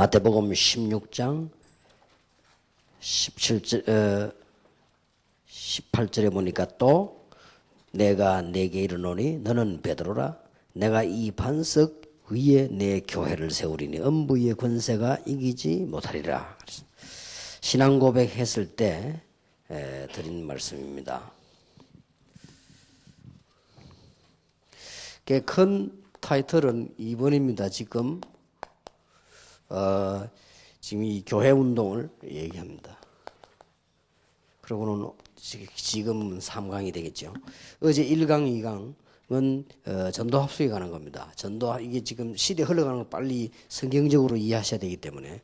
마태복음 16장 18절에 보니까 또 내가 내게 이르노니 너는 베드로라 내가 이 반석 위에 내 교회를 세우리니 음부 위의 권세가 이기지 못하리라. 신앙 고백했을 때 드린 말씀입니다. 큰 타이틀은 2번입니다. 지금 이 교회 운동을 얘기합니다. 그러고는 지금 3강이 되겠죠. 어제 1강, 2강은 전도 합숙에 관한 겁니다. 이게 지금 시대 흘러가는 걸 빨리 성경적으로 이해하셔야 되기 때문에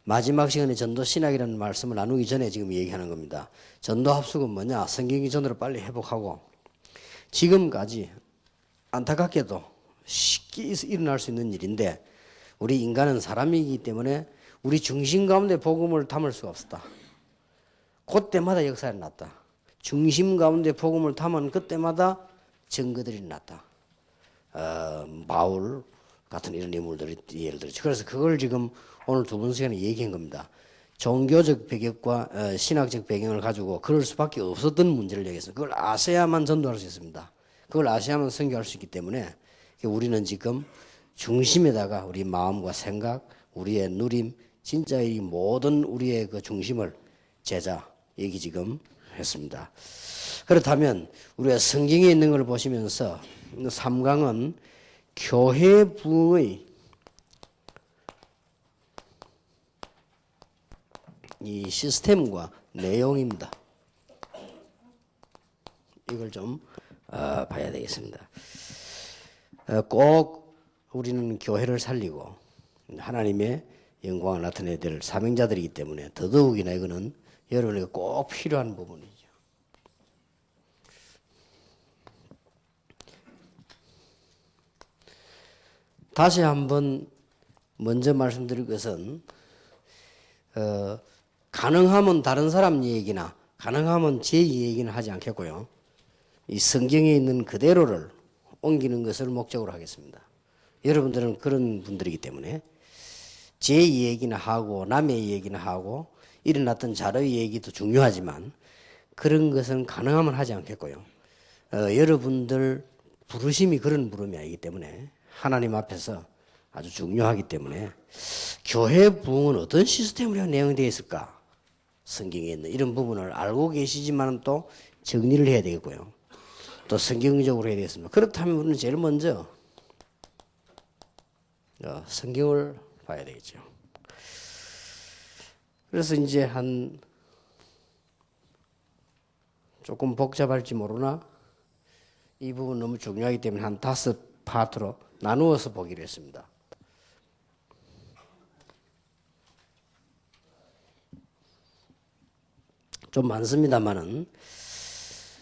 마지막 시간에 전도 신학이라는 말씀을 나누기 전에 지금 얘기하는 겁니다. 전도 합숙은 뭐냐? 성경이 전도를 빨리 회복하고 지금까지 안타깝게도 쉽게 일어날 수 있는 일인데 우리 인간은 사람이기 때문에 우리 중심 가운데 복음을 담을 수가 없었다. 그때마다 역사가 일어났다. 중심 가운데 복음을 담은 그때마다 증거들이 일어났다. 바울 같은 이런 인물들이 예를 들었죠. 그래서 그걸 지금 오늘 두 번 시간에 얘기한 겁니다. 종교적 배경과 신학적 배경을 가지고 그럴 수밖에 없었던 문제를 얘기했어요. 그걸 아셔야만 전도할 수 있습니다. 그걸 아셔야만 선교할 수 있기 때문에 우리는 지금 중심에다가 우리 마음과 생각, 우리의 누림, 진짜 이 모든 우리의 그 중심을 제자 얘기 지금 했습니다. 그렇다면 우리가 성경에 있는 걸 보시면서 3강은 교회 부흥의 이 시스템과 내용입니다. 이걸 좀 봐야 되겠습니다. 꼭 우리는 교회를 살리고 하나님의 영광을 나타내야 될 사명자들이기 때문에 더더욱이나 이거는 여러분에게 꼭 필요한 부분이죠. 다시 한번 먼저 말씀드릴 것은 가능하면 다른 사람 얘기나 가능하면 제 얘기는 하지 않겠고요. 이 성경에 있는 그대로를 옮기는 것을 목적으로 하겠습니다. 여러분들은 그런 분들이기 때문에 제 얘기나 하고 남의 얘기나 하고 일어났던 자료의 얘기도 중요하지만 그런 것은 가능하면 하지 않겠고요. 여러분들 부르심이 그런 부름이 아니기 때문에 하나님 앞에서 아주 중요하기 때문에 교회 부흥은 어떤 시스템으로 내용되어 있을까? 성경에 있는 이런 부분을 알고 계시지만 또 정리를 해야 되겠고요. 또 성경적으로 해야 되겠습니다. 그렇다면 우리는 제일 먼저 성경을 봐야 되겠죠. 그래서 이제 조금 복잡할지 모르나 이 부분 너무 중요하기 때문에 한 5파트로 나누어서 보기로 했습니다. 좀 많습니다만은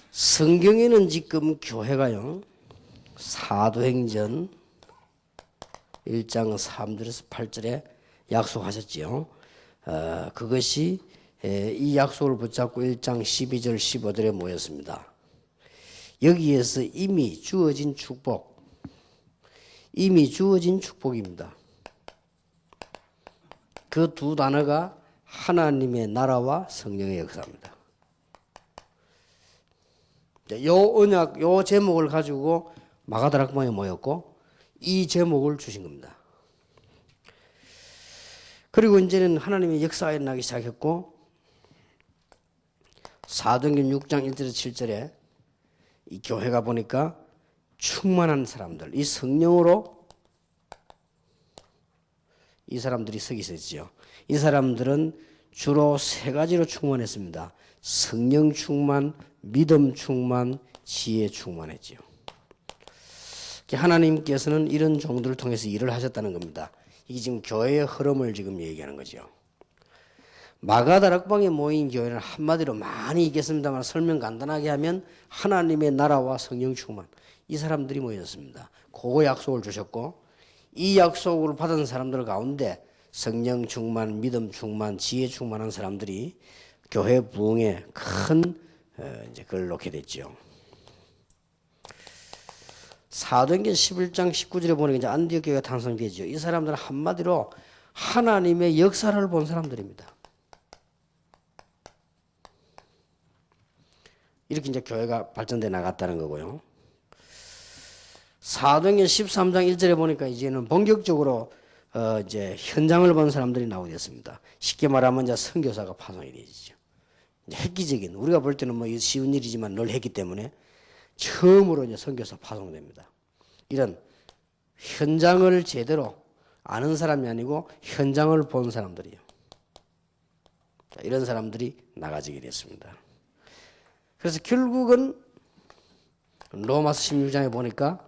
성경에는 지금 교회가요 사도행전 1장 3절에서 8절에 약속하셨지요. 그것이 이 약속을 붙잡고 1장 12절 15절에 모였습니다. 여기에서 이미 주어진 축복입니다. 그 두 단어가 하나님의 나라와 성령의 역사입니다. 요 제목을 가지고 마가다락방에 모였고 이 제목을 주신 겁니다. 그리고 이제는 하나님의 역사가 일어나기 시작했고 사도행전 6장 1절에서 7절에 이 교회가 보니까 충만한 사람들, 이 성령으로 이 사람들이 서 있었지요. 이 사람들은 주로 3가지로 충만했습니다. 성령 충만, 믿음 충만, 지혜 충만했지요. 하나님께서는 이런 종들을 통해서 일을 하셨다는 겁니다. 이게 지금 교회의 흐름을 지금 얘기하는 거죠. 마가다락방에 모인 교회는 한마디로 많이 있겠습니다만 설명 간단하게 하면 하나님의 나라와 성령 충만 이 사람들이 모였습니다. 그 약속을 주셨고 이 약속을 받은 사람들 가운데 성령 충만, 믿음 충만, 지혜 충만한 사람들이 교회 부흥에 큰 이제 그걸 놓게 됐죠. 사도행전 11장 19절에 보니까 이제 안디옥 교회가 탄생되죠. 이 사람들은 한마디로 하나님의 역사를 본 사람들입니다. 이렇게 이제 교회가 발전돼 나갔다는 거고요. 사도행전 13장 1절에 보니까 이제는 본격적으로 이제 현장을 본 사람들이 나오게 됐습니다. 쉽게 말하면 이제 선교사가 파송이 되죠. 획기적인, 우리가 볼 때는 뭐 쉬운 일이지만 늘 했기 때문에 처음으로 이제 선교사 파송됩니다. 이런 현장을 제대로 아는 사람이 아니고 현장을 본 사람들이요. 이런 사람들이 나가지게 됐습니다. 그래서 결국은 로마서 16장에 보니까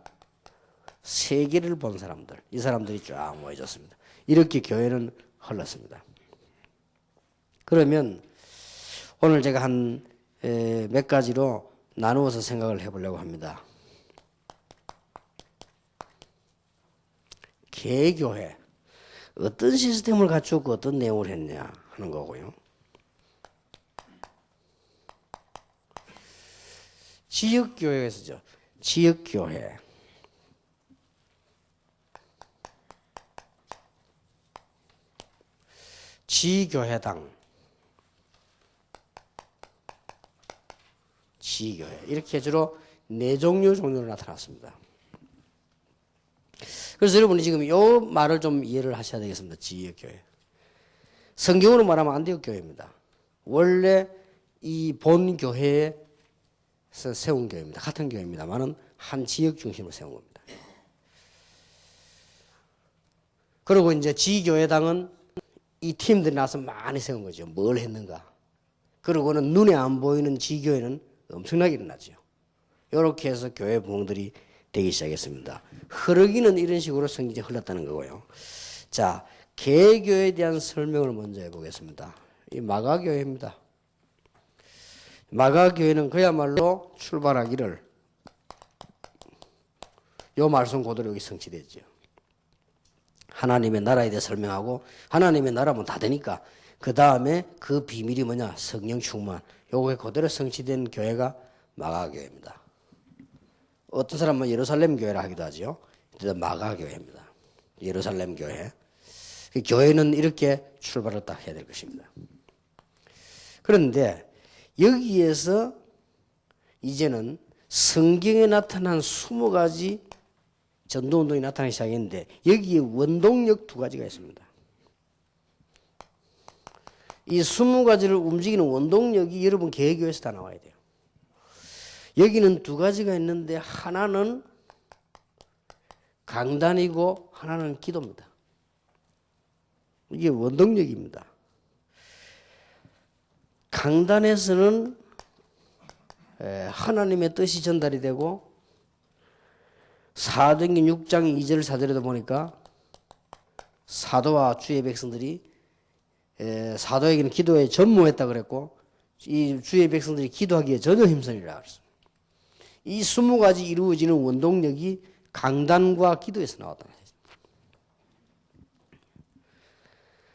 세계를 본 사람들, 이 사람들이 쫙 모여졌습니다. 이렇게 교회는 흘렀습니다. 그러면 오늘 제가 한 몇 가지로 나누어서 생각을 해보려고 합니다. 개교회, 어떤 시스템을 갖추고 어떤 내용을 했냐 하는 거고요. 지역교회에서죠. 지역교회. 지교회당. 지교회. 이렇게 주로 네 종류로 나타났습니다. 그래서 여러분이 지금 이 말을 좀 이해를 하셔야 되겠습니다. 지역교회. 성경으로 말하면 안디옥교회입니다. 원래 이 본 교회에서 세운 교회입니다. 같은 교회입니다만은 한 지역 중심으로 세운 겁니다. 그리고 이제 지교회당은 이 팀들이 나서 많이 세운 거죠. 뭘 했는가. 그리고는 눈에 안 보이는 지교회는 엄청나게 일어났죠. 이렇게 해서 교회 부흥들이 되기 시작했습니다. 흐르기는 이런 식으로 성경이 흘렀다는 거고요. 자, 개교에 대한 설명을 먼저 해보겠습니다. 이 마가교회입니다. 마가교회는 그야말로 출발하기를 요 말씀 그대로 여기 성취됐죠. 하나님의 나라에 대해 설명하고 하나님의 나라면 다 되니까 그 다음에 그 비밀이 뭐냐? 성령 충만. 요게 그대로 성취된 교회가 마가교회입니다. 어떤 사람은 예루살렘 교회라 하기도 하죠. 마가교회입니다. 예루살렘 교회. 교회는 이렇게 출발을 딱 해야 될 것입니다. 그런데 여기에서 이제는 성경에 나타난 20가지 전도운동이 나타나기 시작했는데 여기에 원동력 2가지가 있습니다. 이 20가지를 움직이는 원동력이 여러분 개교에서 다 나와야 돼요. 여기는 2가지가 있는데 하나는 강단이고 하나는 기도입니다. 이게 원동력입니다. 강단에서는 하나님의 뜻이 전달이 되고 사도행전 6장 2절 4절에도 보니까 사도와 주의 백성들이 사도에게는 기도에 전무했다 그랬고 이 주의 백성들이 기도하기에 전혀 힘쓰리라 그랬어요. 이 20가지 이루어지는 원동력이 강단과 기도에서 나왔다.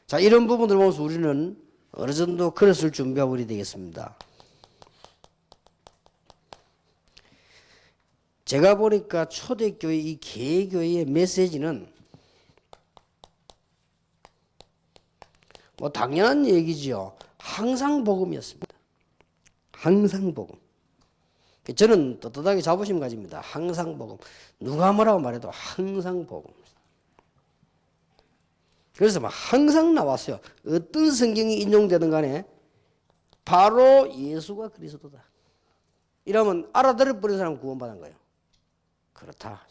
자, 이런 부분들을 보면서 우리는 어느 정도 그릇을 준비하고 우리 되겠습니다. 제가 보니까 초대교회 이 개교회의 메시지는 뭐 당연한 얘기지요. 항상 복음이었습니다. 항상 복음. 저는 떳떳하게 자부심 가집니다. 항상 복음. 누가 뭐라고 말해도 항상 복음. 그래서 막 항상 나왔어요. 어떤 성경이 인용되든 간에 바로 예수가 그리스도다. 이러면 알아들어버리는 사람은 구원받은 거예요. 그렇다.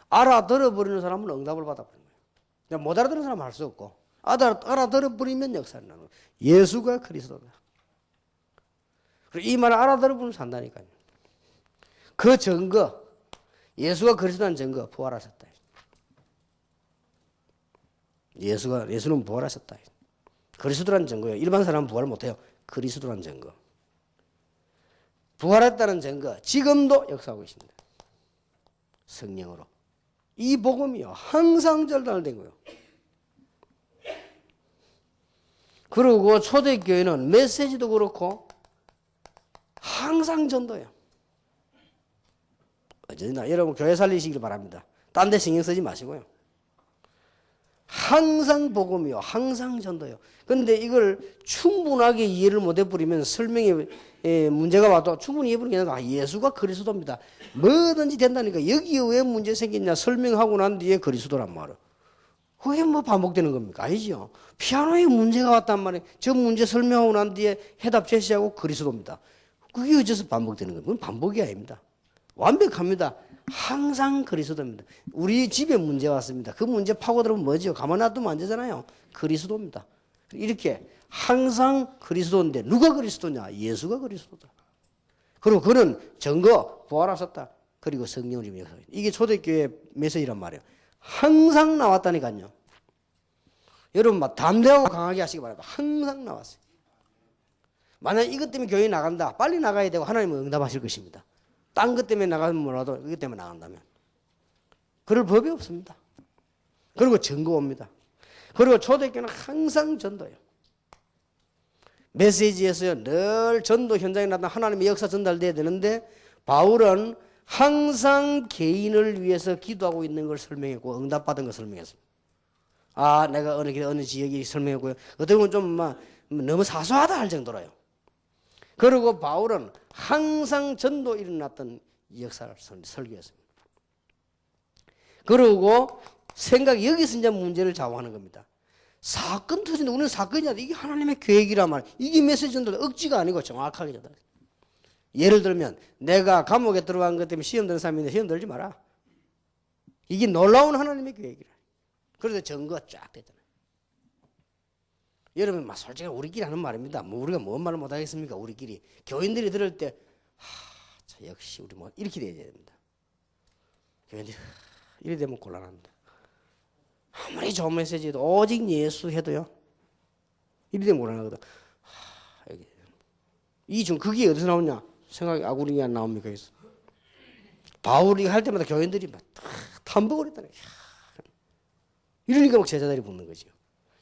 알아들어버리는 사람은 응답을 받아버리는 거예요. 못 알아듣는 사람은 할 수 없고 알아들어버리면 역사를 나누는 거예요. 예수가 그리스도다. 이 말을 알아들어보면 산다니까요. 그 증거, 예수가 그리스도라는 증거, 부활하셨다. 예수는 부활하셨다. 그리스도라는 증거예요. 일반 사람은 부활 못해요. 그리스도라는 증거. 부활했다는 증거, 지금도 역사하고 있습니다. 성령으로. 이 복음이요. 항상 전달된 거예요. 그리고 초대교회는 메시지도 그렇고 항상 전도예요. 어쨌든 여러분 교회 살리시길 바랍니다. 딴 데 신경 쓰지 마시고요. 항상 복음이요, 항상 전도요. 그런데 이걸 충분하게 이해를 못 해버리면 설명에 문제가 와도 충분히 이해해버리면 예수가 그리스도입니다. 뭐든지 된다니까. 여기에 왜 문제 생겼냐 설명하고 난 뒤에 그리스도란 말이에요. 그게 뭐 반복되는 겁니까? 아니죠. 피아노에 문제가 왔단 말이에요. 저 문제 설명하고 난 뒤에 해답 제시하고 그리스도입니다. 그게 어째서 반복되는 거예요? 그건 반복이 아닙니다. 완벽합니다. 항상 그리스도입니다. 우리 집에 문제 왔습니다. 그 문제 파고들면 뭐죠? 가만 놔두면 안 되잖아요. 그리스도입니다. 이렇게 항상 그리스도인데 누가 그리스도냐? 예수가 그리스도다. 그리고 그는 증거 부활하셨다. 그리고 성령을 임하셨다. 이게 초대교회 메시지란 말이에요. 항상 나왔다니까요. 여러분 막 담대하고 강하게 하시기 바랍니다. 항상 나왔어요. 만약 이것 때문에 교회 나간다. 빨리 나가야 되고 하나님은 응답하실 것입니다. 딴 것 때문에 나가면 뭐라도 이것 때문에 나간다면. 그럴 법이 없습니다. 그리고 증거옵니다. 그리고 초대교회는 항상 전도예요. 메시지에서요 늘 전도 현장에 나타나 하나님의 역사 전달돼야 되는데 바울은 항상 개인을 위해서 기도하고 있는 걸 설명했고 응답받은 걸 설명했습니다. 아 내가 어느 지역이 설명했고요. 어떻게 보면 좀 너무 사소하다 할 정도로요. 그리고 바울은 항상 전도 일어났던 역사를 설교했습니다. 그리고 여기서 이제 문제를 좌우하는 겁니다. 사건 터진다. 우리는 사건이 아니라 이게 하나님의 계획이란 말이에요. 이게 메시지 전달 억지가 아니고 정확하게 전달. 예를 들면 내가 감옥에 들어간 것 때문에 시험 드는 사람인데 시험 들지 마라. 이게 놀라운 하나님의 계획이라. 그래서 증거가 쫙 됐잖아요. 여러분 솔직히 우리끼리 하는 말입니다. 뭐 우리가 뭔 말을 못하겠습니까? 우리끼리 교인들이 들을 때 역시 우리 뭐 이렇게 돼야 됩니다. 교인들이 이래 되면 곤란합니다. 아무리 좋은 메시지도 오직 예수 해도요. 이래 되면 곤란하거든. 그게 어디서 나오냐? 생각이 아구리가 안 나옵니까? 여기서. 바울이 할 때마다 교인들이 막 탐복을 했다네. 이러니까 막 제자들이 붙는 거죠.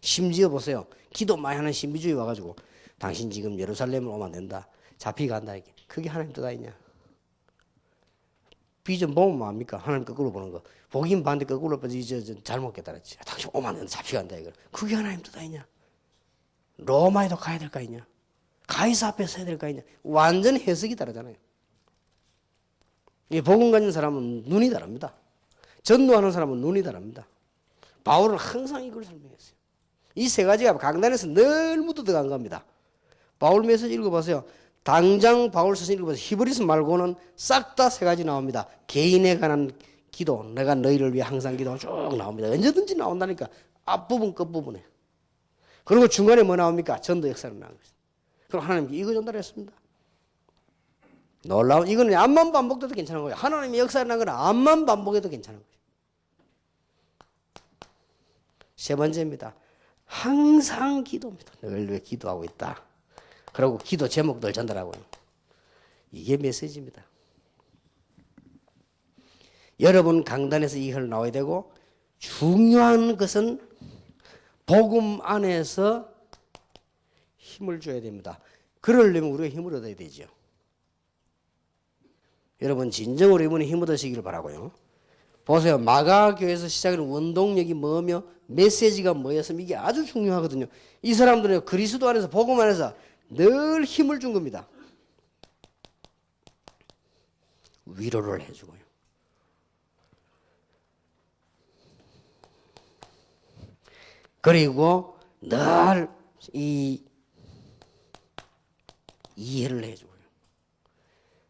심지어 보세요. 기도 많이 하는 신비주의 와가지고 당신 지금 예루살렘을 오면 안 된다. 잡히간다. 이게. 그게 하나님 뜻 아니냐? 비전 보면 뭐합니까? 하나님 거꾸로 보는 거. 보긴 봤는데 거꾸로 보지 잘못 깨달았지. 당신 오면 안 된다. 잡히간다. 이거. 그게 하나님 뜻 아니냐? 로마에도 가야 될 거 아니냐? 가이사 앞에 서야 될 거 아니냐? 완전 해석이 다르잖아요. 이 복음 가진 사람은 눈이 다릅니다. 전도하는 사람은 눈이 다릅니다. 바울은 항상 이걸 설명했어요. 이 세 가지가 강단에서 늘 묻어 들어간 겁니다. 바울 메시지 읽어보세요. 당장 바울 서신 읽어보세요. 히브리서 말고는 싹 다 세 가지 나옵니다. 개인에 관한 기도, 내가 너희를 위해 항상 기도 쭉 나옵니다. 언제든지 나온다니까. 앞부분, 끝부분에. 그리고 중간에 뭐 나옵니까? 전도 역사로 나온 것입니다. 그럼 하나님께 이거 전달했습니다. 놀라운, 이거는 암만 반복돼도 괜찮은 거예요. 하나님의 역사를 난 건 암만 반복해도 괜찮은 거예요. 세 번째입니다. 항상 기도입니다. 늘 위해 기도하고 있다. 그리고 기도 제목들 전달하고요. 이게 메시지입니다. 여러분 강단에서 이걸 나와야 되고 중요한 것은 복음 안에서 힘을 줘야 됩니다. 그러려면 우리가 힘을 얻어야 되죠. 여러분 진정으로 이번에 힘을 얻으시기를 바라고요. 보세요. 마가교에서 시작하는 원동력이 뭐며 메시지가 뭐였으면 이게 아주 중요하거든요. 이 사람들은 그리스도 안에서 복음 안에서 늘 힘을 준 겁니다. 위로를 해주고요. 그리고 늘 이해를 해주고요.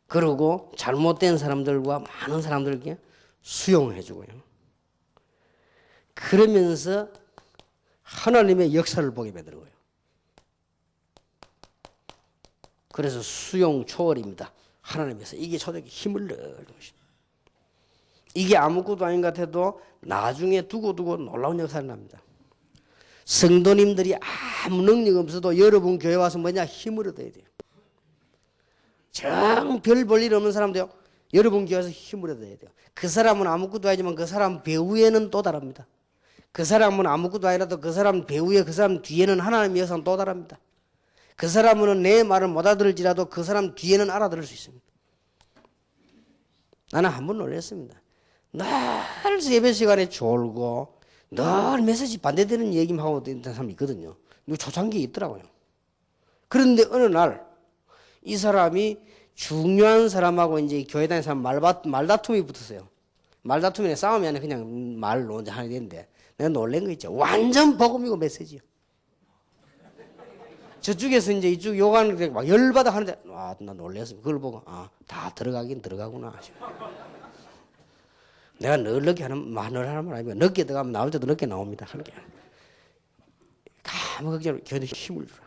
그리고 잘못된 사람들과 많은 사람들에게 수용해주고요. 그러면서 하나님의 역사를 보게 만드는 거예요. 그래서 수용 초월입니다. 하나님께서 이게 초대교회 힘을 넣는 것입니다. 이게 아무것도 아닌 것 같아도 나중에 두고 놀라운 역사를 납니다. 성도님들이 아무 능력 없어도 여러분 교회 와서 뭐냐 힘을 얻어야 돼요. 정 별 볼 일 없는 사람도요. 여러분 교회에서 힘을 얻어야 돼요. 그 사람은 아무것도 아니지만 그 사람 배후에는 또 다릅니다. 그 사람은 아무것도 아니라도 그 사람 배후에 그 사람 뒤에는 하나님의 역사는 또 다릅니다. 그 사람은 내 말을 못 알아들을지라도 그 사람 뒤에는 알아들을 수 있습니다. 나는 한 번 놀랐습니다. 날 예배 시간에 졸고 늘 메시지 반대되는 얘기만 하고 있는 사람이 있거든요. 초창기에 있더라고요. 그런데 어느 날 이 사람이 중요한 사람하고 이제 교회 다니는 사람 말다툼이 붙었어요. 말다툼이 싸움이 아니라 그냥 말로 이제 하게 되는데 내가 놀란 거 있죠. 완전 복음이고 메시지요. 저쪽에서 이제 이쪽 요구하는 게 막 열받아 하는데, 아, 나 놀랐습니다. 그걸 보고, 아, 다 들어가긴 들어가구나. 내가 늘 늦게 하는 말 아니면 늦게 들어가면 나올 때도 늦게 나옵니다. 하는 게. 아무 걱정 없이 교회에 힘을 주라.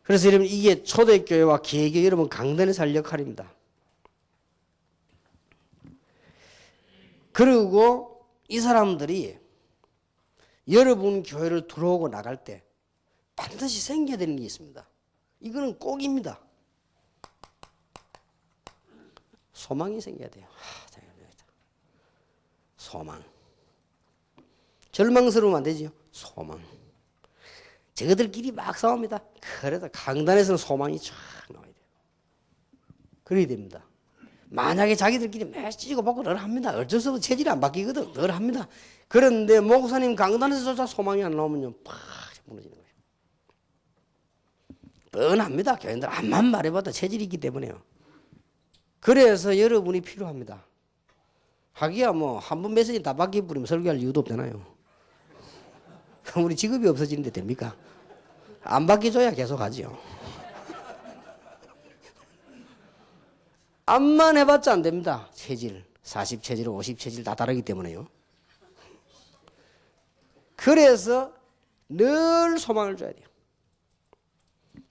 그래서 여러분, 이게 초대교회와 개교 여러분 강단에서 할 역할입니다. 그리고 이 사람들이 여러분 교회를 들어오고 나갈 때 반드시 생겨야 되는 게 있습니다. 이거는 꼭입니다. 소망이 생겨야 돼요. 소망. 절망스러우면 안 되죠. 소망. 저들끼리 막 싸웁니다. 그래도 강단에서는 소망이 쫙 나와야 돼요. 그래야 됩니다. 만약에 자기들끼리 매 찢고 받고 늘 합니다. 어쩔 수 없이 체질이 안 바뀌거든. 늘 합니다. 그런데 목사님 강단에서조차 소망이 안 나오면요, 팍 무너지는 거예요. 뻔합니다. 교인들 암만 말해봐도 체질이 있기 때문에요. 그래서 여러분이 필요합니다. 하기야 뭐 한 번 메시지 다 바뀌어버리면 설교할 이유도 없잖아요. 우리 직업이 없어지는데 됩니까? 안 바뀌어줘야 계속 하죠. 암만 해봤자 안 됩니다. 체질, 40체질, 50체질 다 다르기 때문에요. 그래서 늘 소망을 줘야 돼요.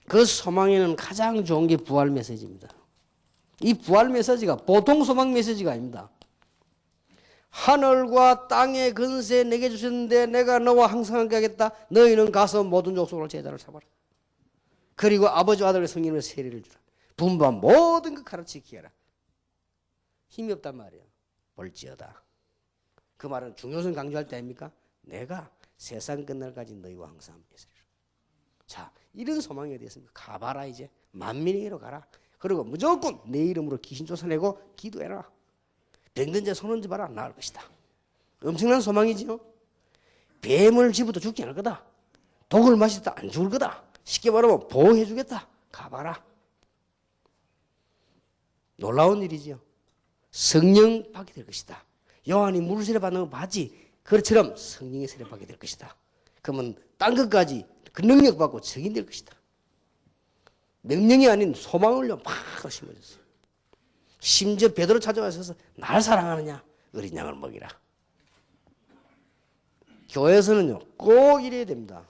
그 소망에는 가장 좋은 게 부활 메시지입니다. 이 부활 메시지가 보통 소망 메시지가 아닙니다. 하늘과 땅의 근세 내게 주셨는데 내가 너와 항상 함께 하겠다. 너희는 가서 모든 족속을 제자를 삼아라. 그리고 아버지와 아들과 성령의 세례를 주라. 분부한 모든 것 가르치게 하라. 힘이 없단 말이에요. 볼지어다. 그 말은 중요성 강조할 때 아닙니까? 내가 세상 끝날까지 너희와 항상 함께 있으리라. 자, 이런 소망이 어디 있습니까? 가봐라 이제. 만민에게로 가라. 그리고 무조건 내 이름으로 귀신 쫓아내고 기도해라. 병든 자 손 얹어봐라. 나을 것이다. 엄청난 소망이지요. 뱀을 집어도 죽지 않을 거다. 독을 마시다 안 죽을 거다. 쉽게 말하면 보호해 주겠다. 가봐라. 놀라운 일이지요. 성령 받게 될 것이다. 요한이 물 세례 받는 거 봤지? 그처럼 성령의 세례 받게 될 것이다. 그러면 딴 것까지 그 능력 받고 적인될 것이다. 명령이 아닌 소망을요 막 심어줬어요. 심지어 베드로 찾아와서 날 사랑하느냐? 어린 양을 먹이라. 교회에서는요 꼭 이래야 됩니다.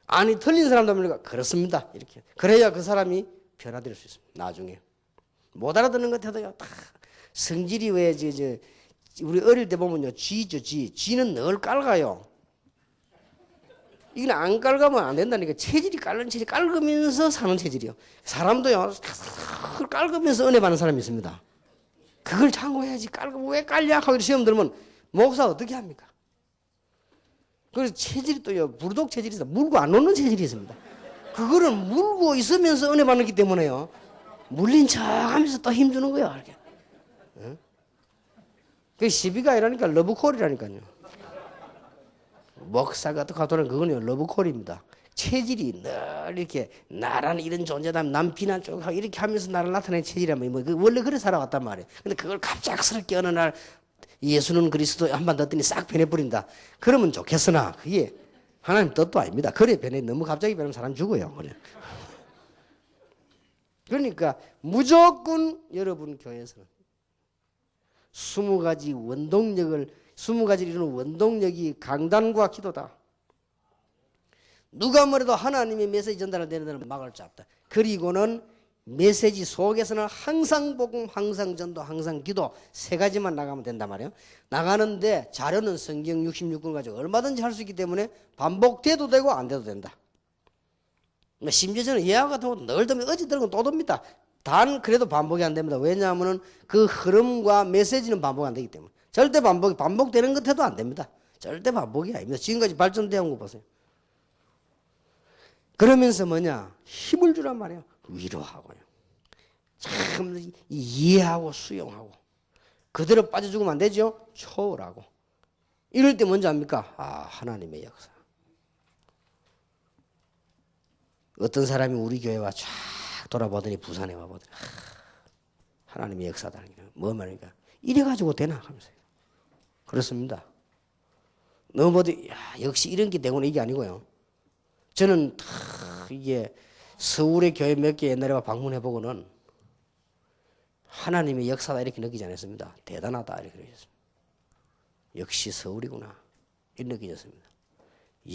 아니 틀린 사람도 합니까? 그렇습니다. 이렇게 그래야 그 사람이 변화될 수 있습니다. 나중에 못 알아듣는 것 같아도요 다 성질이 왜 우리 어릴 때 보면요 쥐죠 쥐는 늘 깔가요. 이건 안 깔가면 안 된다니까. 체질이 깔는 체질 깔으면서 사는 체질이요. 사람도요 깔으면서 은혜 받는 사람이 있습니다. 그걸 참고해야지. 깔고 왜 깔냐 하고 시험 들으면 목사 어떻게 합니까? 그래서 체질이 또요 불독 체질이 있어. 물고 안 놓는 체질이 있습니다. 그거를 물고 있으면서 은혜 받기 때문에요 물린 척 하면서 또 힘주는 거예요. 이렇게. 응? 그게 시비가 아니라니까 러브콜이라니까요. 목사가 또 가도는 그거는 러브콜입니다. 체질이 늘 이렇게 나라는 이런 존재다 남 비난 쪽 하고 이렇게 하면서 나를 나타내는 체질이라면 뭐 원래 그래 살아왔단 말이에요. 근데 그걸 갑작스럽게 어느 날 예수는 그리스도 한번 넣었더니 싹 변해버린다. 그러면 좋겠으나 그게 하나님 뜻도 아닙니다. 그래 변해 너무 갑자기 변하면 사람 죽어요. 그래. 그러니까 무조건 여러분 교회에서는 20가지를 이루는 원동력이 강단과 기도다. 누가 뭐래도 하나님의 메시지 전달을 되는 데는 막을 수 없다. 그리고는 메시지 속에서는 항상 복음, 항상 전도, 항상 기도 세 가지만 나가면 된단 말이에요. 나가는데 자료는 성경 66권 가지고 얼마든지 할 수 있기 때문에 반복돼도 되고 안 돼도 된다. 심지어 저는 예화 같은 것도 늘 들으면 어제 들은 건 또 듭니다. 단 그래도 반복이 안 됩니다. 왜냐하면 그 흐름과 메시지는 반복이 안 되기 때문에. 절대 반복되는 것 해도 안 됩니다. 절대 반복이 아닙니다. 지금까지 발전되어 온 거 보세요. 그러면서 뭐냐? 힘을 주란 말이에요. 위로하고요. 참 이해하고 수용하고 그대로 빠져 죽으면 안 되죠. 초월하고. 이럴 때 먼저 합니까? 하나님의 역사. 어떤 사람이 우리 교회와 쫙 돌아보더니 부산에 와보더니 하나님의 역사다. 뭐 말입니까? 이래가지고 되나 하면서. 그렇습니다. 너무도 역시 이런 게 되고는 이게 아니고요. 저는 이게 서울의 교회 몇 개 옛날에 방문해보고는 하나님의 역사다 이렇게 느끼지 않았습니다. 대단하다 이렇게 느꼈습니다. 역시 서울이구나 이렇게 느껴졌습니다.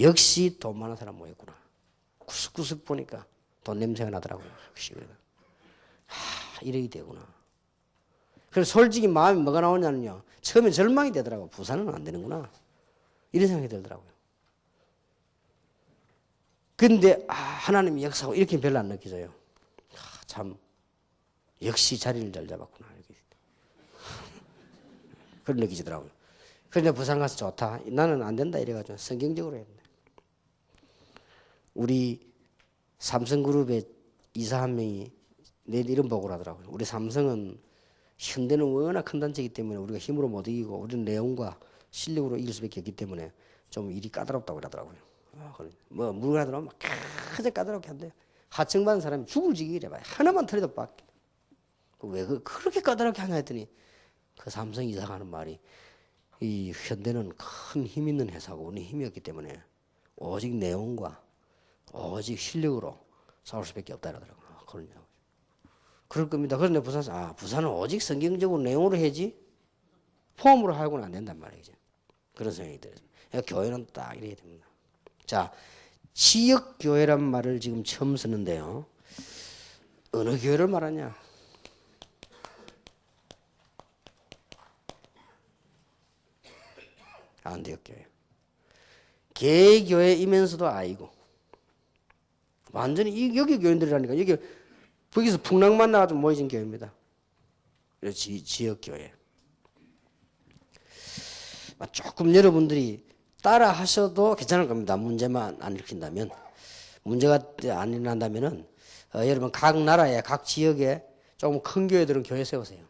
역시 돈 많은 사람 모였구나. 구석구석 보니까 돈 냄새가 나더라고요. 역시 이렇게 되구나. 그래서 솔직히 마음이 뭐가 나오냐면요. 처음에 절망이 되더라고요. 부산은 안 되는구나. 이런 생각이 들더라고요. 근데 하나님의 역사고 이렇게 별로 안 느껴져요. 참 역시 자리를 잘 잡았구나. 이렇게. 그런 느끼지더라고요. 그런데 부산 가서 좋다. 나는 안 된다 이래가지고 성경적으로 했는데. 우리 삼성그룹의 이사 한 명이 내 이름 보고를 하더라고요. 우리 삼성은 현대는 워낙 큰 단체이기 때문에 우리가 힘으로 못 이기고 우리는 내용과 실력으로 이길 수밖에 없기 때문에 좀 일이 까다롭다고 그러더라고요. 뭐 물건 들어오면 가장 까다롭게 한대요. 하청받은 사람이 죽을 지기래 봐요. 하나만 틀려도 빡. 왜 그렇게 까다롭게 하냐 했더니 그 삼성 이사가 하는 말이 이 현대는 큰 힘 있는 회사고 우리는 힘이 없기 때문에 오직 내용과 오직 실력으로 싸울 수밖에 없다 그러더라고요. 그러냐고. 그럴 겁니다. 그런데 부산에서 부산은 오직 성경적으로 내용으로 해야지 포함으로 하고는 안 된단 말이죠. 그런 생각이 들어요. 그러니까 교회는 딱 이래야 됩니다. 자, 지역교회란 말을 지금 처음 쓰는데요. 어느 교회를 말하냐? 안디옥교회. 개교회이면서도 아니고 완전히 여기 교인들이라니까. 여기서 풍랑만 나가지고 모여진 교회입니다. 지역교회. 조금 여러분들이 따라 하셔도 괜찮을 겁니다. 문제만 안 일으킨다면. 문제가 안 일어난다면은 여러분 각 나라에 각 지역에 조금 큰 교회들은 교회 세우세요.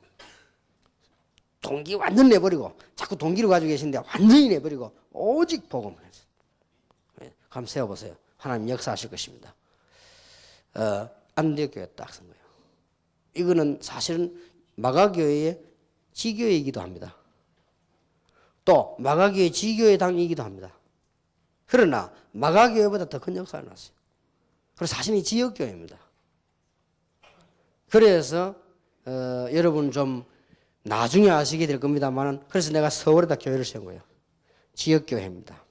동기 완전 내버리고 자꾸 동기를 가지고 계신데 완전히 내버리고 오직 복음을 해서 한번 세워보세요. 하나님 역사하실 것입니다. 안디옥교회 딱 쓴 거예요. 이거는 사실은 마가교회의 지교회이기도 합니다. 또 마가교회 지교회 당이기도 합니다. 그러나 마가교회보다 더 큰 역사를 났어요. 그래서 사실은 지역교회입니다. 그래서 여러분 좀 나중에 아시게 될 겁니다만은 그래서 내가 서울에다 교회를 세운 거예요. 지역교회입니다.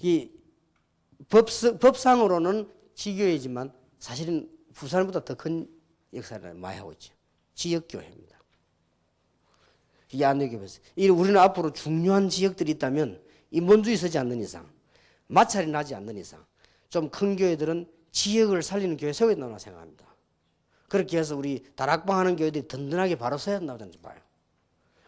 이 법상으로는 지교회지만 사실은 부산보다 더 큰 역사를 많이 하고 있죠. 지역교회입니다. 이게 안되겠어요. 우리는 앞으로 중요한 지역들이 있다면 인본주의 서지 않는 이상, 마찰이 나지 않는 이상 좀 큰 교회들은 지역을 살리는 교회 세워야 된다고 생각합니다. 그렇게 해서 우리 다락방 하는 교회들이 든든하게 바로 서야 된다고 저는 봐요.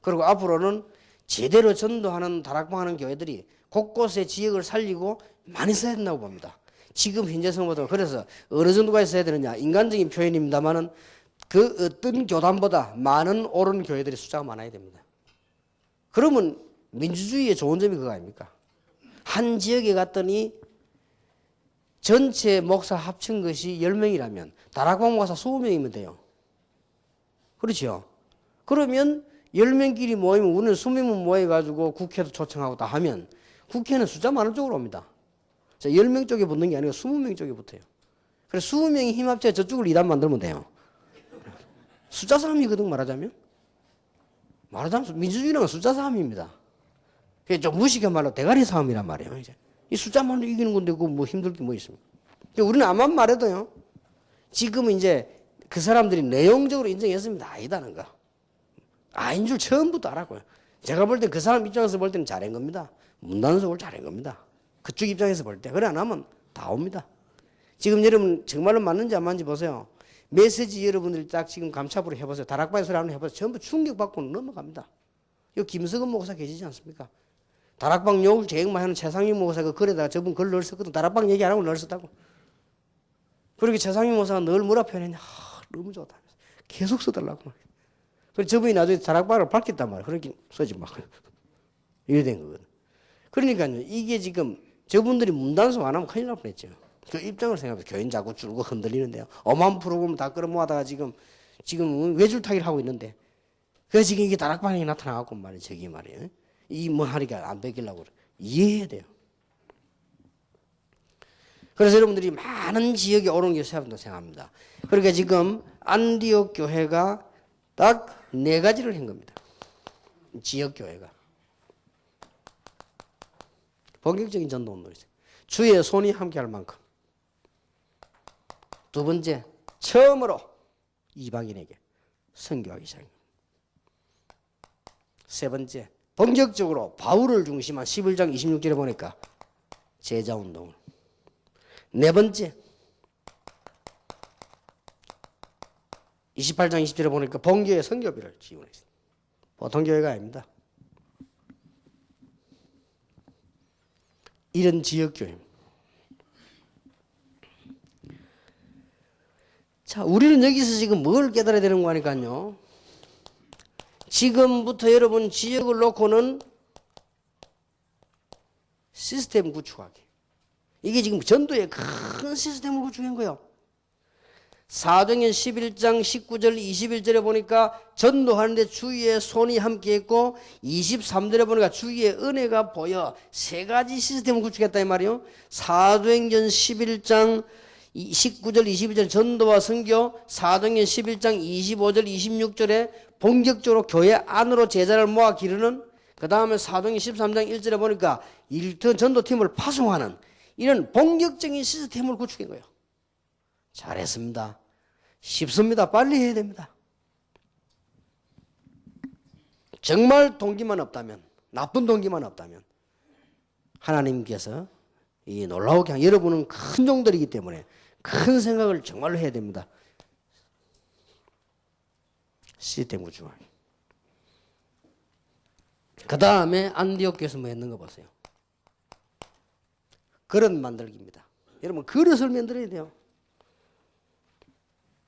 그리고 앞으로는 제대로 전도하는 다락방 하는 교회들이 곳곳에 지역을 살리고 많이 써야 된다고 봅니다. 지금 현재 성도들 그래서 어느 정도가 있어야 되느냐 인간적인 표현입니다만은 그 어떤 교단보다 많은 옳은 교회들의 숫자가 많아야 됩니다. 그러면 민주주의의 좋은 점이 그거 아닙니까? 한 지역에 갔더니 전체 목사 합친 것이 10명이라면 다락방 목사 20명이면 돼요. 그렇죠? 그러면 10명끼리 모이면 우리는 20명 모여가지고 국회도 초청하고 다 하면 국회는 숫자 많은 쪽으로 옵니다. 자, 10명 쪽에 붙는 게 아니고 20명 쪽에 붙어요. 그래서 20명이 힘 합쳐 저쪽을 2단 만들면 돼요. 숫자 싸움이거든 말하자면. 민주주의는 숫자 싸움입니다. 그게 좀 무식한 말로 대가리 싸움이란 말이에요. 이제 이 숫자만 이기는 건데 그거 뭐 힘들 게 뭐 있습니까? 우리는 아무만 말해도요. 지금은 이제 그 사람들이 내용적으로 인정했습니다. 아니다는 거. 아닌 줄 처음부터 알았고요. 제가 볼 때 그 사람 입장에서 볼 때는 잘한 겁니다. 문단속을 잘한 겁니다. 그쪽 입장에서 볼 때. 그래 안 하면 다 옵니다. 지금 여러분 정말로 맞는지 안 맞는지 보세요. 메시지 여러분들이 딱 지금 감찰부로 해보세요. 다락방에 소리 한번 해보세요. 전부 충격받고 넘어갑니다. 여기 김석은 목사 계시지 않습니까? 다락방 욕을 제일 많이 하는 최상윤 목사가 글에다가 저분 글 넣었었거든. 다락방 얘기 안 하고 넣었었다고. 그렇게 최상윤 목사가 늘 뭐라 표현했냐. 너무 좋다. 계속 써달라고. 그래서 저분이 나중에 다락방을 밝혔단 말이에요. 그렇게 써지 막. 이래 된 거거든. 그러니까요, 이게 지금 저분들이 문단속 안 하면 큰일 날 뻔했죠. 그 입장을 생각해서 교인 자꾸 줄고 흔들리는데요. 어마어마한 프로그램 다 끌어모아다가 지금 외줄타기를 하고 있는데. 그래서 지금 이게 다락방이 나타나갖고 말이에요. 저기 말이에요. 이 뭐 하니까 안 뺏기려고 그래. 이해해야 돼요. 그래서 여러분들이 많은 지역에 옳은 길을 세운다고 생각합니다. 그러니까 지금 안디옥 교회가 딱 4가지를 한 겁니다. 지역 교회가. 본격적인 전도 운동이죠. 주의 손이 함께할 만큼. 두 번째, 처음으로 이방인에게 선교하기 시작합니다. 세 번째, 본격적으로 바울을 중심한 11장 26절에 보니까 제자 운동을. 네 번째, 28장 20절에 보니까 본교회 선교비를 지원했습니다. 보통 교회가 아닙니다. 이런 지역교회입니다. 자, 우리는 여기서 지금 뭘 깨달아야 되는 거니까요. 지금부터 여러분 지역을 놓고는 시스템 구축하기. 이게 지금 전도의 큰 시스템을 구축한 거예요. 사도행전 11장 19절 21절에 보니까 전도하는데 주의 손이 함께 있고 23절에 보니까 주의 은혜가 보여 3가지 시스템을 구축했다 이 말이에요. 사도행전 11장 19절 22절 전도와 선교, 사도행전 11장 25절 26절에 본격적으로 교회 안으로 제자를 모아 기르는, 그 다음에 사도행전 13장 1절에 보니까 1터 전도팀을 파송하는 이런 본격적인 시스템을 구축한 거예요. 잘했습니다. 쉽습니다. 빨리 해야 됩니다. 정말 동기만 없다면, 나쁜 동기만 없다면 하나님께서 이 놀라우게 한, 여러분은 큰 종들이기 때문에 큰 생각을 정말로 해야 됩니다. 시스템 구축하기. 그 다음에 안디옥 교회에서 뭐 했는 거 보세요. 그릇 만들기입니다. 여러분 그릇을 만들어야 돼요.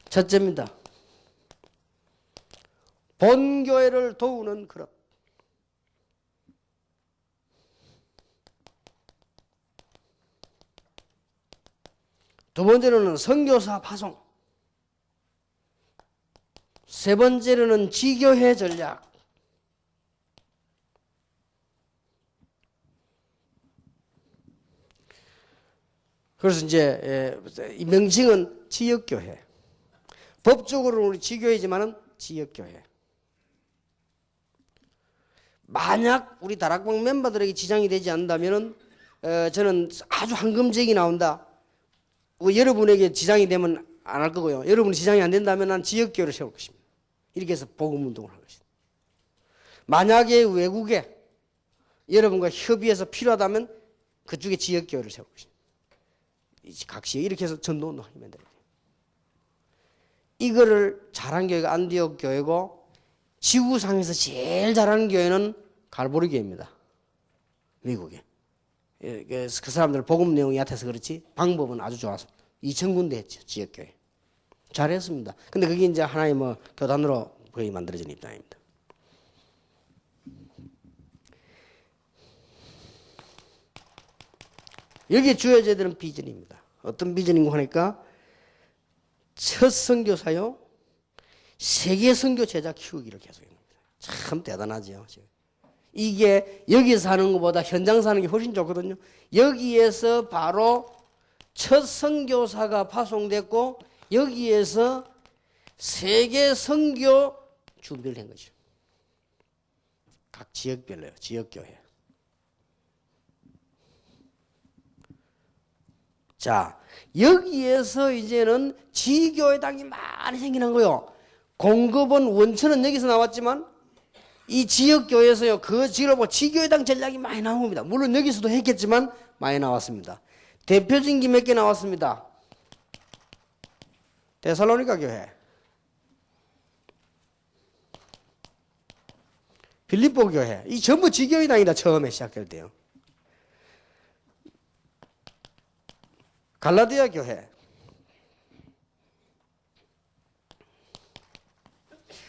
첫째입니다. 본교회를 도우는 그릇. 두 번째로는 선교사 파송. 세 번째로는 지교회 전략. 그래서 이제 이 명칭은 지역교회. 법적으로는 우리 지교회지만은 지역교회. 만약 우리 다락방 멤버들에게 지장이 되지 않는다면은 저는 아주 황금쟁이 나온다. 여러분에게 지장이 되면 안 할 거고요. 여러분 지장이 안 된다면 난 지역교회를 세울 것입니다. 이렇게 해서 복음운동을 할 것입니다. 만약에 외국에 여러분과 협의해서 필요하다면 그쪽에 지역교회를 세울 것입니다. 각 시에 이렇게 해서 전도운동 하면 돼요. 이거를 잘한 교회가 안디옥 교회고, 지구상에서 제일 잘하는 교회는 갈보리 교회입니다. 미국에. 그 사람들 복음 내용이 얕아서 그렇지 방법은 아주 좋아서 2,000군데 했죠. 지역교회. 잘했습니다. 근데 그게 이제 하나의 뭐 교단으로 거의 만들어진 입장입니다. 여기에 주어져야 되는 비전입니다. 어떤 비전인가 하니까 첫 선교사요, 세계 선교 제자 키우기를 계속합니다. 참 대단하죠. 이게 여기서 사는 것보다 현장 사는 게 훨씬 좋거든요. 여기에서 바로 첫 선교사가 파송됐고 여기에서 세계 선교 준비를 한 거죠. 각 지역별로요. 지역교회. 자, 여기에서 이제는 지교회당이 많이 생기는 거예요. 공급은 원천은 여기서 나왔지만 이 지역교회에서요, 그 지역으로 지교회당 전략이 많이 나온 겁니다. 물론 여기서도 했겠지만 많이 나왔습니다. 대표적인 게 몇 개 나왔습니다. 데살로니가 교회, 빌립보 교회, 이 전부 지교회당이다. 처음에 시작될 때요. 갈라디아 교회,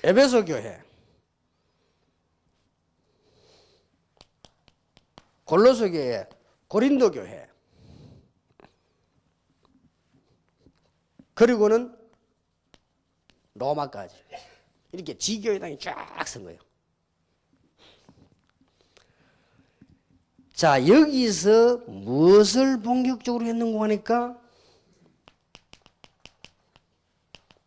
에베소 교회, 골로새 교회, 고린도 교회, 그리고는 로마까지 이렇게 지교회당이 쫙 선 거예요. 자, 여기서 무엇을 본격적으로 했는고 하니까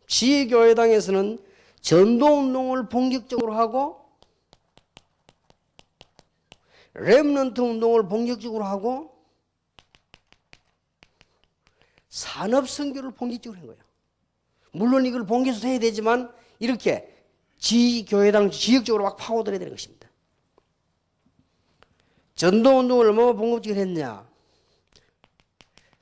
지교회당에서는 전도운동을 본격적으로 하고 렘넌트 운동을 본격적으로 하고 산업선교를 본격적으로 한 거예요. 물론 이걸 본격적으로 해야 되지만 이렇게 지교회당 지역적으로 막 파고들어야 되는 것입니다. 전도운동을 얼마나 본격적으로 했냐.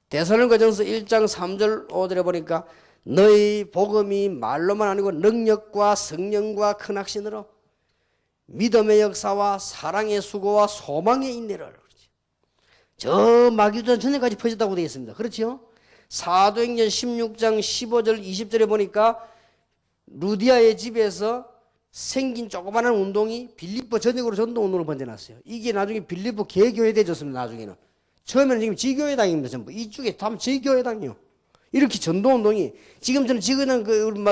데살로니가전서 1장 3절 5절에 보니까 너희 복음이 말로만 아니고 능력과 성령과 큰 확신으로 믿음의 역사와 사랑의 수고와 소망의 인내를 저 마기도전 전에까지 퍼졌다고 되어 있습니다. 그렇죠? 사도행전 16장 15절 20절에 보니까 루디아의 집에서 생긴 조그마한 운동이 빌립보 전역으로 전도운동을 번져놨어요. 이게 나중에 빌립보 개교회 되졌습니다. 나중에는. 처음에는 지금 지교회당입니다. 전부. 이쪽에 다 지교회당이요. 이렇게 전도운동이 지금 저는 지교회당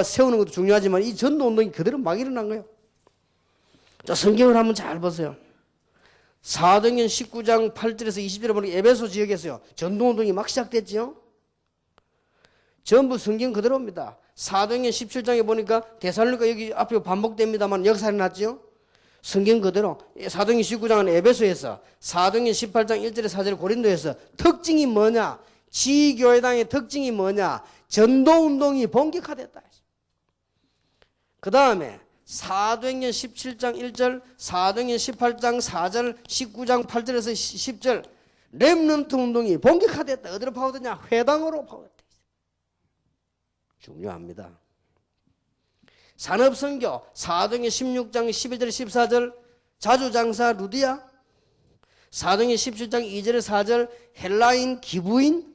세우는 것도 중요하지만 이 전도운동이 그대로 막 일어난 거예요. 자, 성경을 한번 잘 보세요. 사도행전 19장 8절에서 20절에 보니까 에베소 지역에서요. 전도운동이 막 시작됐죠. 전부 성경 그대로입니다. 사도행전 17장에 보니까 데살로니가 여기 앞에 반복됩니다만 역사에 났죠. 성경 그대로. 사도행전 19장은 에베소에서, 사도행전 18장 1절에 4절에 고린도에서. 특징이 뭐냐? 지교회당의 특징이 뭐냐? 전도운동이 본격화됐다. 그 다음에 사도행전 17장 1절, 사도행전 18장 4절, 19장 8절에서 10절 렘넌트 운동이 본격화됐다. 어디로 파고드냐? 회당으로 파고됐다. 중요합니다. 산업선교 사도행전 16장 11절 14절 자주장사 루디아, 사도행전 17장 2절에 4절 헬라인 기부인,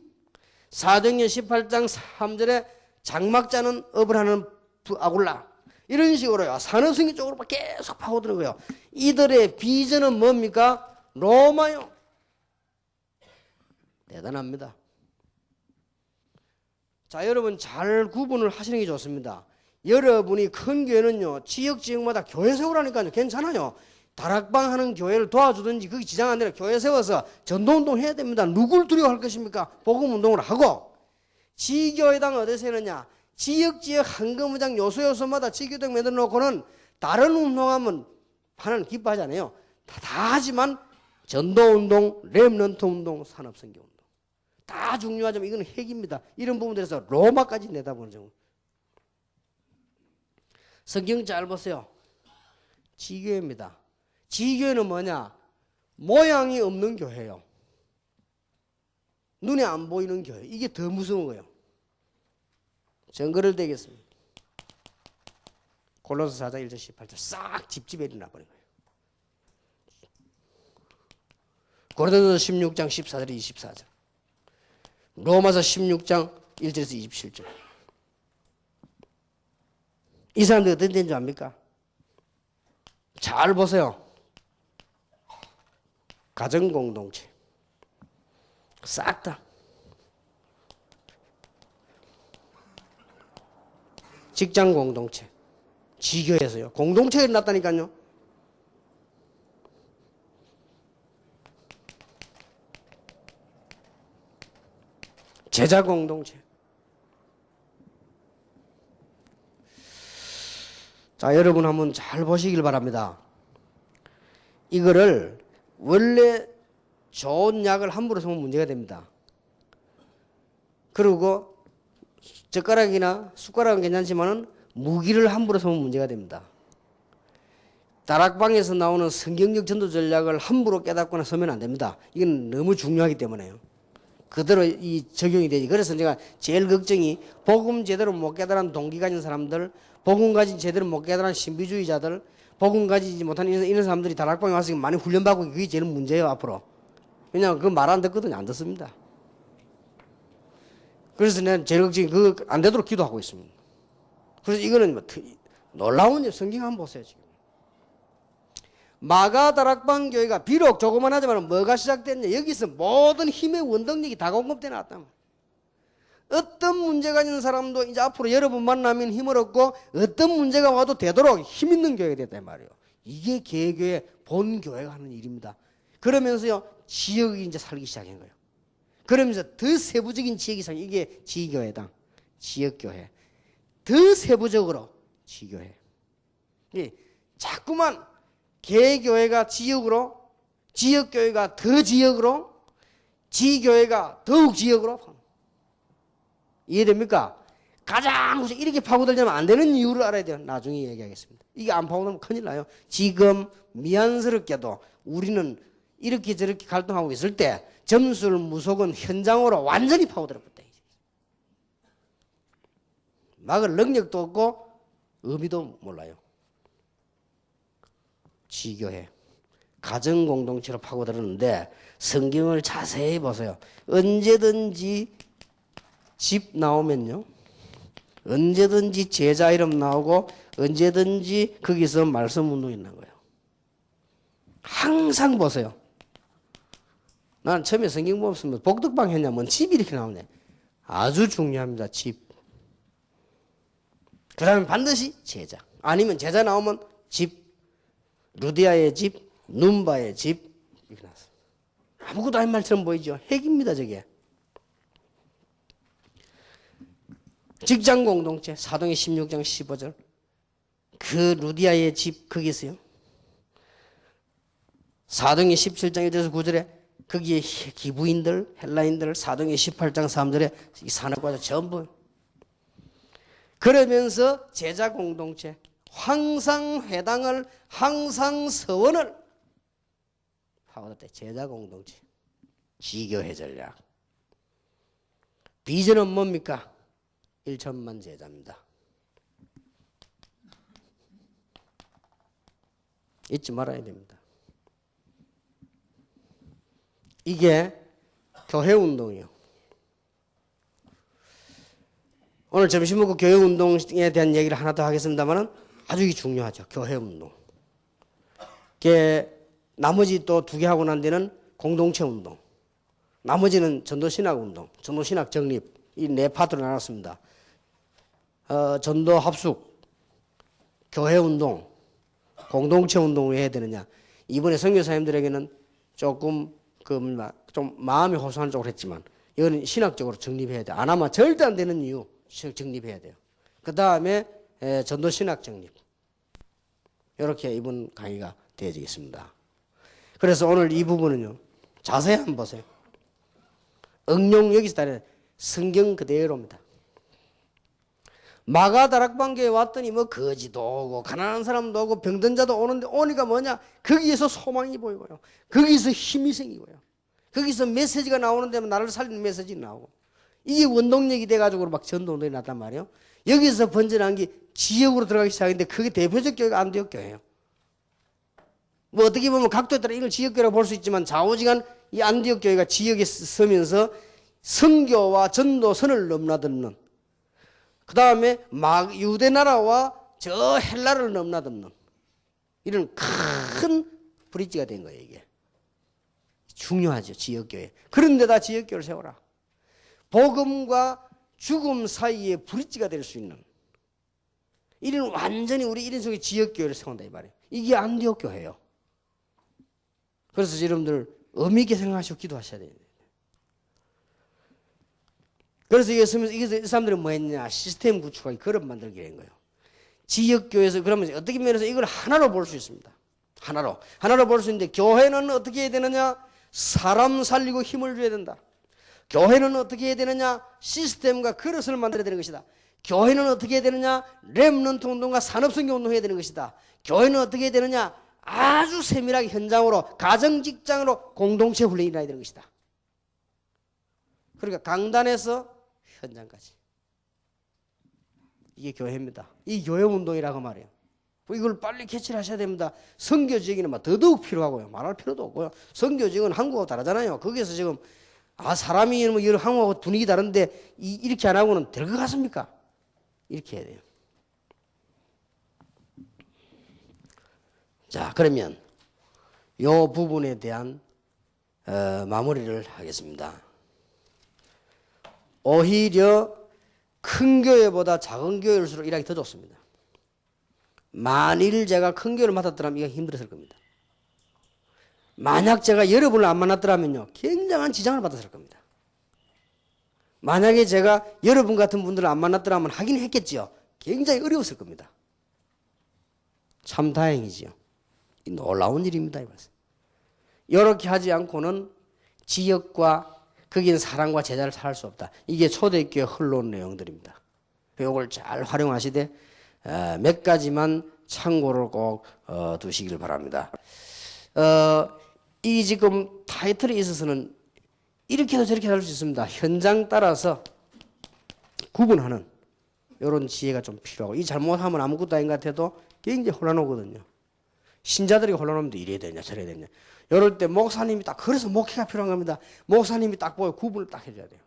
사도행전 18장 3절에 장막자는 업을 하는 아굴라. 이런 식으로요. 산업선교 쪽으로 계속 파고드는 거예요. 이들의 비전은 뭡니까? 로마요. 대단합니다. 자, 여러분 잘 구분을 하시는 게 좋습니다. 여러분이 큰 교회는요, 지역마다 교회 세우라니까요. 괜찮아요. 다락방 하는 교회를 도와주든지 그게 지장 안 되라 교회 세워서 전도운동 해야 됩니다. 누굴 두려워할 것입니까? 복음운동을 하고. 지교회당 어디서 하느냐? 지역 한거무장 요소마다 지교회당 만들어 놓고는 다른 운동하면 하나는 기뻐하지 않아요. 다 하지만 전도운동, 렘넌트 운동, 산업선교 운동. 다 중요하지만 이건 핵입니다. 이런 부분들에서 로마까지 내다보는 정도. 성경 잘 보세요. 지교회입니다. 지교회는 뭐냐? 모양이 없는 교회예요. 눈에 안 보이는 교회. 이게 더 무서운 거예요. 증거를 대겠습니다. 골로새 4장 1절 18절 싹 집집에 일어나 버린 거예요. 고린도서 16장 14절 24절 로마서 16장 1절에서 27절. 이 사람들이 어떤 데인 줄 압니까? 잘 보세요. 가정공동체 싹 다. 직장공동체 지교에서요. 공동체가 일어났다니까요. 제자공동체. 자, 여러분 한번 잘 보시길 바랍니다. 이거를 원래 좋은 약을 함부로 쓰면 문제가 됩니다. 그리고 젓가락이나 숟가락은 괜찮지만은 무기를 함부로 쓰면 문제가 됩니다. 다락방에서 나오는 성경적 전도 전략을 함부로 깨닫거나 쓰면 안 됩니다. 이건 너무 중요하기 때문에요. 그대로 이 적용이 되지. 그래서 제가 제일 걱정이 복음 제대로 못 깨달은 동기 가진 사람들, 복음 가진 제대로 못 깨달은 신비주의자들, 복음 가지지 못한 이런 사람들이 다락방에 와서 많이 훈련받고 그게 제일 문제예요 앞으로. 왜냐하면 그 말 안 듣거든요. 안 듣습니다. 그래서 내가 제일 걱정이 그거 안 되도록 기도하고 있습니다. 그래서 이거는 뭐 놀라운 일 성경 한번 보세요 지금. 마가다락방 교회가 비록 조그만하지만 뭐가 시작됐냐? 여기서 모든 힘의 원동력이 다 공급돼 나왔단 말이에요. 어떤 문제가 있는 사람도 이제 앞으로 여러분 만나면 힘을 얻고 어떤 문제가 와도 되도록 힘 있는 교회가 됐단 말이에요. 이게 개교의 본 교회가 하는 일입니다. 그러면서요, 지역이 이제 살기 시작한 거예요. 그러면서 더 세부적인 지역이 상 이게 지교회당, 지역교회. 더 세부적으로 지교회. 자꾸만 개교회가 지역으로, 지역교회가 더 지역으로, 지교회가 더욱 지역으로. 이해됩니까? 가장 이렇게 파고들려면 안 되는 이유를 알아야 돼요. 나중에 얘기하겠습니다. 이게 안 파고들면 큰일 나요. 지금 미안스럽게도 우리는 이렇게 저렇게 갈등하고 있을 때 점술 무속은 현장으로 완전히 파고들었다. 막을 능력도 없고 의미도 몰라요. 지교회, 가정공동체로 파고들었는데 성경을 자세히 보세요. 언제든지 집 나오면요, 언제든지 제자 이름 나오고 언제든지 거기서 말씀 운동이 난 거예요. 항상 보세요. 난 처음에 성경 보면 복덕방 했냐면 집이 이렇게 나오네. 아주 중요합니다. 집. 그 다음에 반드시 제자. 아니면 제자 나오면 집. 루디아의 집, 눈바의 집. 이렇게 나왔어요. 아무것도 아닌 말처럼 보이죠. 핵입니다, 저게. 직장 공동체, 사도행 16장 15절. 그 루디아의 집, 거기서요. 사도행 17장 1절에서 9절에 거기에 기부인들, 헬라인들, 사도행 18장 3절에 산업과자 전부. 그러면서 제자 공동체, 항상 회당을, 항상 서원을 파고들 때 제자 공동체, 지교회 전략. 비전은 뭡니까? 1천만 제자입니다. 잊지 말아야 됩니다. 이게 교회운동이에요. 오늘 점심 먹고 교회운동에 대한 얘기를 하나 더 하겠습니다만 아주 중요하죠. 교회운동. 나머지 또 두 개 하고 난 뒤는 공동체운동. 나머지는 전도신학운동, 전도신학 정립. 이 네 파트로 나눴습니다. 전도 합숙, 교회운동, 공동체운동을 왜 해야 되느냐. 이번에 선교사님들에게는 조금 좀 마음이 호소하는 쪽으로 했지만 이거는 신학적으로 정립해야 돼. 안 하면 절대 안 되는 이유 정립해야 돼요. 그 다음에 전도신학 정립. 이렇게 이번 강의가 되어지겠습니다. 그래서 오늘 이 부분은요, 자세히 한번 보세요. 응용 여기서 따르는 성경 그대로입니다. 마가다락방교에 왔더니 뭐 거지도 오고 가난한 사람도 오고 병든 자도 오는데 오니까 뭐냐? 거기에서 소망이 보이고요. 거기서 힘이 생기고요. 거기서 메시지가 나오는데 나를 살리는 메시지 나오고. 이게 원동력이 돼가지고 막 전도운동이 났단 말이에요. 여기서 번져난 게 지역으로 들어가기 시작했는데 그게 대표적 교회가 안디옥 교회예요. 뭐 어떻게 보면 각도에 따라 이걸 지역교회라고 볼 수 있지만 좌우지간 이 안디옥 교회가 지역에 서면서 선교와 전도 선을 넘나드는, 그 다음에 유대 나라와 저 헬라를 넘나드는 이런 큰 브릿지가 된 거예요. 이게 중요하죠. 지역교회. 그런데다 지역교회를 세워라. 복음과 죽음 사이에 브릿지가 될 수 있는 이런 완전히 우리 이런 속에 지역교회를 세운다 이 말이에요. 이게 안디옥 교회예요. 그래서 여러분들 의미 있게 생각하시고 기도하셔야 돼요. 그래서 이게 서면서 이 사람들은 뭐 했냐? 시스템 구축하기, 그릇 만들기 된 거예요. 지역교회에서 그러면 어떻게 면에서 이걸 하나로 볼 수 있습니다. 하나로 볼 수 있는데 교회는 어떻게 해야 되느냐? 사람 살리고 힘을 줘야 된다. 교회는 어떻게 해야 되느냐? 시스템과 그릇을 만들어야 되는 것이다. 교회는 어떻게 해야 되느냐? 렘넌트 운동과 산업성교 운동을 해야 되는 것이다. 교회는 어떻게 해야 되느냐? 아주 세밀하게 현장으로, 가정 직장으로 공동체 훈련이 일어나야 되는 것이다. 그러니까 강단에서 현장까지. 이게 교회입니다. 이 교회 운동이라고 말해요. 이걸 빨리 캐치를 하셔야 됩니다. 선교지역에는 더더욱 필요하고요. 말할 필요도 없고요. 선교지역은 한국하고 다르잖아요. 거기에서 지금 사람이 뭐 여러 한국하고 분위기 다른데 이렇게 안 하고는 될 것 같습니까? 이렇게 해야 돼요. 자, 그러면 요 부분에 대한 마무리를 하겠습니다. 오히려 큰 교회보다 작은 교회일수록 일하기 더 좋습니다. 만일 제가 큰 교회를 맡았더라면 이거 힘들었을 겁니다. 만약 제가 여러분을 안 만났더라면요, 굉장한 지장을 받았을 겁니다. 만약에 제가 여러분 같은 분들을 안 만났더라면 하긴 했겠죠. 굉장히 어려웠을 겁니다. 참 다행이지요. 놀라운 일입니다. 이렇게 하지 않고는 지역과 거기는 사랑과 제자를 살 수 없다. 이게 초대교회 흘러온 내용들입니다. 이걸 잘 활용하시되 몇 가지만 참고를 꼭 두시길 바랍니다. 이 지금 타이틀에 있어서는 이렇게도 저렇게 할 수 있습니다. 현장 따라서 구분하는 이런 지혜가 좀 필요하고, 이 잘못하면 아무것도 아닌 것 같아도 굉장히 혼란하거든요. 신자들이 혼란하면 이래야 되냐 저래야 되냐. 이럴 때 목사님이 딱, 그래서 목회가 필요한 겁니다. 목사님이 딱 보여 구분을 딱 해줘야 돼요.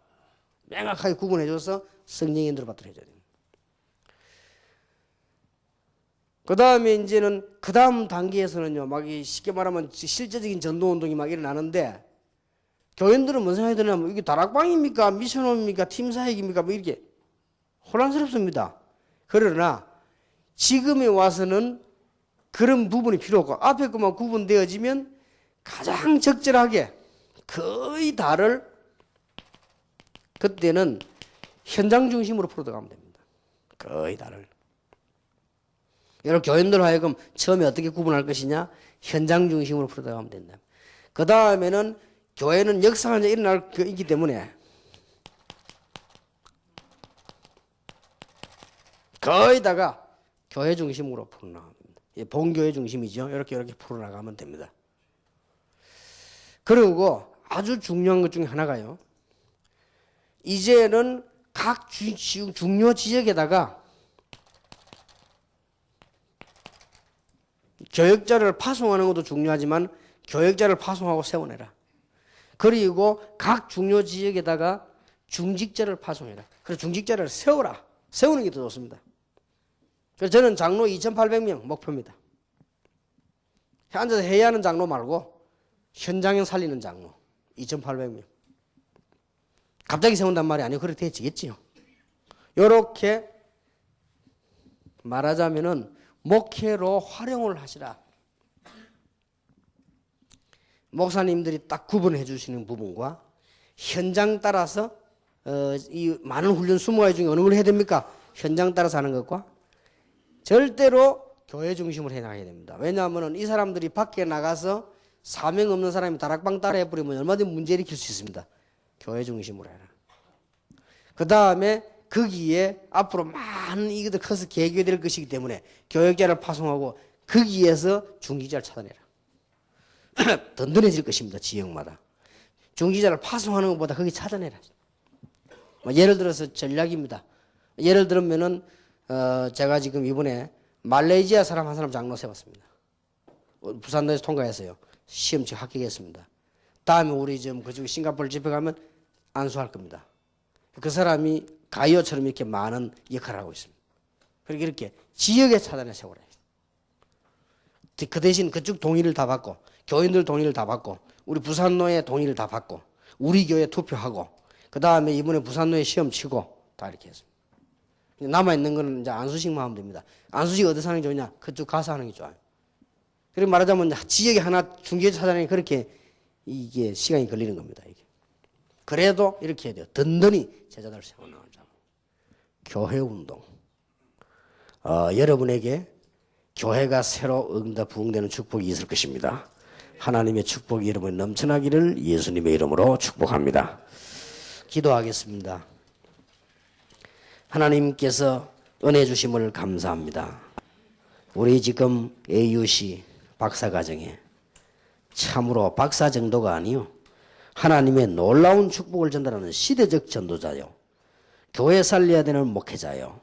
명확하게 구분해줘서 성령의 인도를 받도록 해줘야 돼요. 그 다음에 이제는 그 다음 단계에서는요, 막 쉽게 말하면 실제적인 전도운동이 막 일어나는데, 교인들은 무슨 생각이 드냐면 이게 다락방입니까? 미션홈입니까? 팀사역입니까? 뭐 이렇게 혼란스럽습니다. 그러나 지금에 와서는 그런 부분이 필요 없고, 앞에 것만 구분되어지면 가장 적절하게 거의 다를, 그때는 현장 중심으로 풀어가면 됩니다. 거의 다를. 여러 교인들 하여금 처음에 어떻게 구분할 것이냐? 현장 중심으로 풀어가면 된다. 그 다음에는 교회는 역사가 이제 일어날 있기 때문에 거의 다가 교회 중심으로 풀어나갑니다. 본교회 중심이죠. 이렇게 풀어나가면 됩니다. 그리고 아주 중요한 것 중에 하나가요, 이제는 각 중요 지역에다가 교역자를 파송하는 것도 중요하지만 교역자를 파송하고 세워내라. 그리고 각 중요 지역에다가 중직자를 파송해라. 그래서 중직자를 세워라. 세우는 게 더 좋습니다. 그래서 저는 장로 2,800명 목표입니다. 앉아서 회의하는 장로 말고 현장에 살리는 장로 2,800명. 갑자기 세운단 말이 아니고 그렇게 되어지겠지요. 이렇게 말하자면은 목회로 활용을 하시라. 목사님들이 딱 구분해 주시는 부분과 현장 따라서 이 많은 훈련 20가지 중에 어느 걸 해야 됩니까? 현장 따라서 하는 것과 절대로 교회 중심으로 해나가야 됩니다. 왜냐하면 이 사람들이 밖에 나가서 사명 없는 사람이 다락방 따라 해버리면 얼마든지 문제 일으킬 수 있습니다. 교회 중심으로 해라. 그 다음에 거기에 앞으로 많은 이것들 커서 개교될 것이기 때문에 교역자를 파송하고 거기에서 중직자를 찾아내라. 든든해질 것입니다. 지역마다. 중직자를 파송하는 것보다 거기 찾아내라. 예를 들어서 전략입니다. 예를 들면은 제가 지금 이번에 말레이시아 사람 한 사람 장로 세웠습니다. 부산도에서 통과했어요. 시험 지금 합격했습니다. 다음에 우리 좀 그쪽 싱가포르 집회 가면 안수할 겁니다. 그 사람이 가이오처럼 이렇게 많은 역할을 하고 있습니다. 그렇게 이렇게 지역에 차단해 세워라. 그 대신 그쪽 동의를 다 받고, 교인들 동의를 다 받고, 우리 부산노회 동의를 다 받고, 우리 교회 투표하고, 그 다음에 이번에 부산노회 시험 치고 다 이렇게 했습니다. 남아있는 거는 이제 안수식만 하면 됩니다. 안수식 어디서 하는 게 좋냐? 그쪽 가서 하는 게 좋아요. 그리고 말하자면 지역에 하나 중계 찾아내니 그렇게 이게 시간이 걸리는 겁니다. 이게. 그래도 이렇게 해야 돼요. 든든히 제자들을 세워나가자. 교회운동. 여러분에게 교회가 새로 부흥되는 축복이 있을 것입니다. 하나님의 축복이 여러분에 넘쳐나기를 예수님의 이름으로 축복합니다. 기도하겠습니다. 하나님께서 은혜 주심을 감사합니다. 우리 지금 AUC 박사과정에 참으로 박사 정도가 아니요, 하나님의 놀라운 축복을 전달하는 시대적 전도자요, 교회 살려야 되는 목회자요,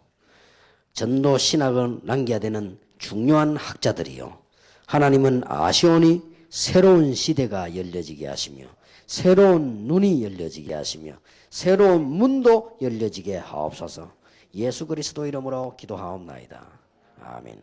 전도 신학을 남겨야 되는 중요한 학자들이요, 하나님은 아시오니 새로운 시대가 열려지게 하시며 새로운 눈이 열려지게 하시며 새로운 문도 열려지게 하옵소서. 예수 그리스도 이름으로 기도하옵나이다. 아멘.